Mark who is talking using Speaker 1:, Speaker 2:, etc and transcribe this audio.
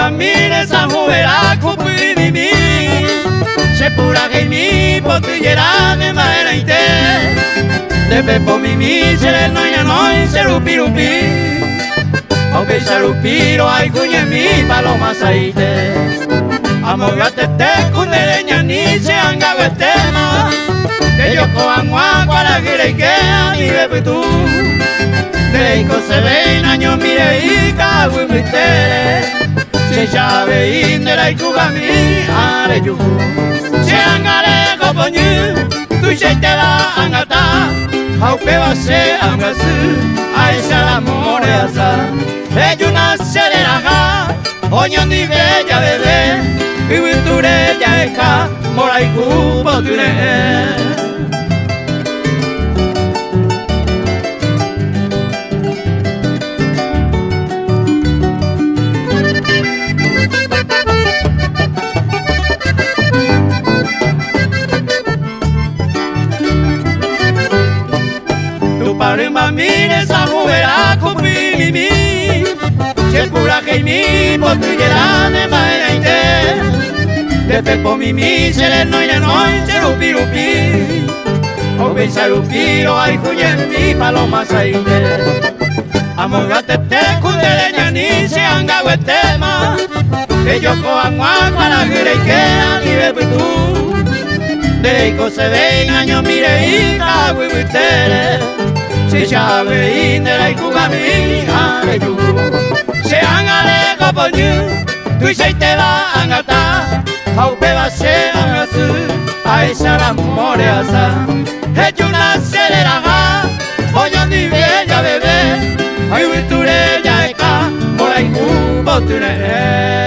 Speaker 1: mamire san juvera kupi mimi sepura que mi potillera de madera ite de pepo mimi se no ya no se rupi rupi aunque se rupiro hay cuñe mi paloma saite amogate te kundereña ni se angavetema que yo coangua para que ni bebe tú Deiko se ven año mire y cago en mi se llave indera y kugami are yuku se angare koponyu tu se te la angata haupe va se angasu aisha la moreasa eyuna sereraga oño ni bella bebé viviture ya eka morai kupoture Parima mire sa juvera kupi mimi sepura que mi potillera de madera ite de pepo mimi se le no ya no se rupi rupi o beisa rupiro ay cuyen mi paloma saite amogate te kundereña ni se angahuetema que yo coangua para que ni bebe tú Deiko se ven año mire y cago y se llave indera y kugami are yu se angare koponyu tu se te la angata haupe va se angasu aisha la moreasa heyuna sereraga oño ni bella bebé ay viture ya eka morai kupoture